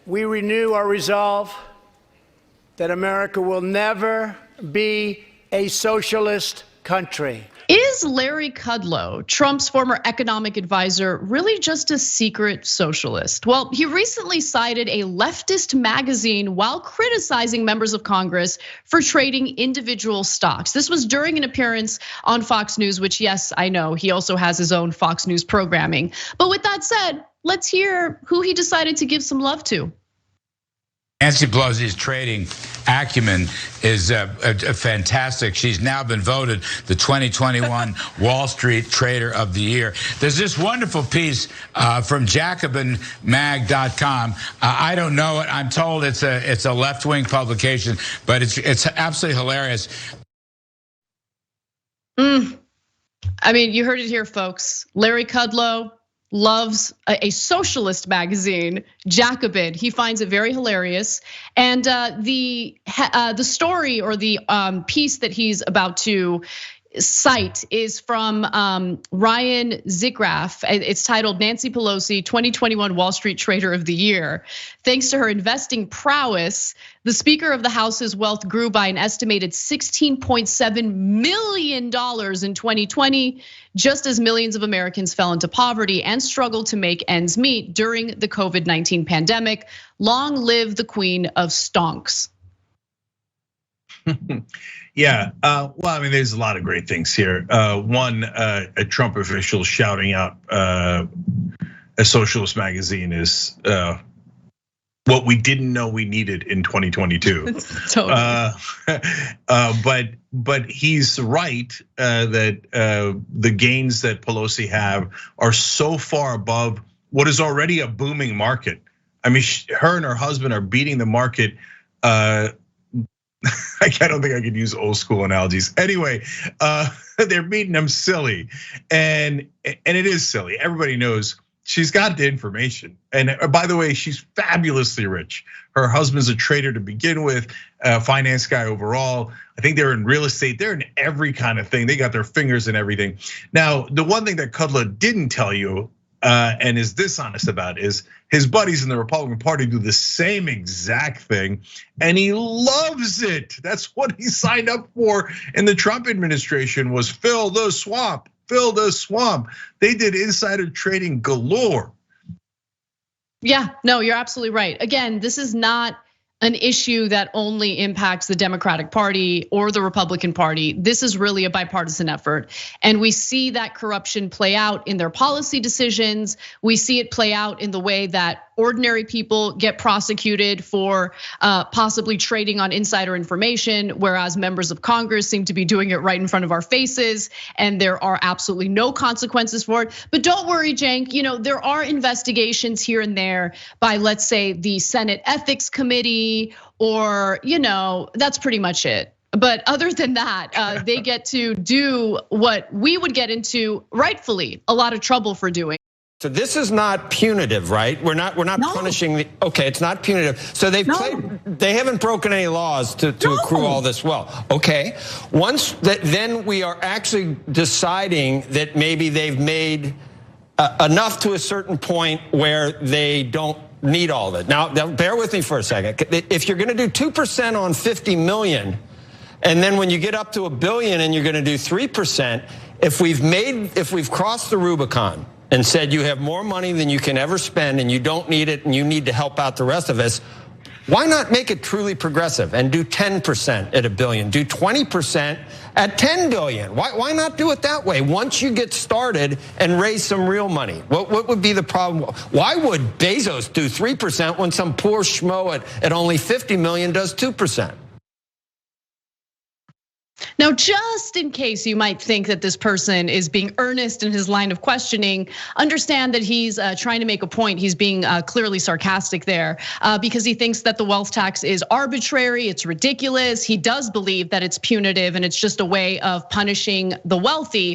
we renew our resolve that America will never be a socialist country. Is Larry Kudlow, Trump's former economic advisor, really just a secret socialist? Well, he recently cited a leftist magazine while criticizing members of Congress for trading individual stocks. This was during an appearance on Fox News, which, yes, I know, he also has his own Fox News programming. But with that said, let's hear who he decided to give some love to. Nancy Pelosi's trading acumen is fantastic. She's now been voted the 2021 Wall Street Trader of the Year. There's this wonderful piece from JacobinMag.com. I don't know it. I'm told it's a left-wing publication, but it's absolutely hilarious. I mean, you heard it here, folks. Larry Kudlow loves a socialist magazine, Jacobin. He finds it very hilarious. And the story or the piece that he's about to cite is from Ryan Zigraff. It's titled Nancy Pelosi 2021 Wall Street Trader of the Year. Thanks to her investing prowess, the Speaker of the House's wealth grew by an estimated $16.7 million in 2020, just as millions of Americans fell into poverty and struggled to make ends meet during the COVID-19 pandemic. Long live the Queen of Stonks. Yeah, well, I mean, there's a lot of great things here. One, a Trump official shouting out a socialist magazine is what we didn't know we needed in 2022. Totally. But he's right that the gains that Pelosi have are so far above what is already a booming market. I mean, her and her husband are beating the market. I don't think I could use old school analogies. Anyway, they're beating them silly, and it is silly. Everybody knows she's got the information. And by the way, she's fabulously rich. Her husband's a trader to begin with, a finance guy overall. I think they're in real estate. They're in every kind of thing. They got their fingers in everything. Now, the one thing that Kudlow didn't tell you and is dishonest about is his buddies in the Republican Party do the same exact thing, and he loves it. That's what he signed up for in the Trump administration was fill the swamp, fill the swamp. They did insider trading galore. Yeah, no, you're absolutely right. Again, this is not an issue that only impacts the Democratic Party or the Republican Party. This is really a bipartisan effort. And we see that corruption play out in their policy decisions. We see it play out in the way that ordinary people get prosecuted for possibly trading on insider information, whereas members of Congress seem to be doing it right in front of our faces, and there are absolutely no consequences for it. But don't worry, Cenk, there are investigations here and there by, let's say, the Senate Ethics Committee, or that's pretty much it. But other than that, they get to do what we would get into, rightfully, a lot of trouble for doing. So this is not punitive, right? We're not punishing. Okay, it's not punitive. So they haven't broken any laws to accrue all this wealth. Okay, then we are actually deciding that maybe they've made enough to a certain point where they don't need all of it. Now, bear with me for a second. If you're going to do 2% on 50 million, and then when you get up to $1 billion and you're going to do 3%, if we've crossed the Rubicon and said you have more money than you can ever spend and you don't need it and you need to help out the rest of us, why not make it truly progressive and do 10% at $1 billion, do 20% at 10 billion? Why not do it that way? Once you get started and raise some real money, what would be the problem? Why would Bezos do 3% when some poor schmo at only 50 million does 2%? Now, just in case you might think that this person is being earnest in his line of questioning, understand that he's trying to make a point. He's being clearly sarcastic there because he thinks that the wealth tax is arbitrary, it's ridiculous. He does believe that it's punitive and it's just a way of punishing the wealthy.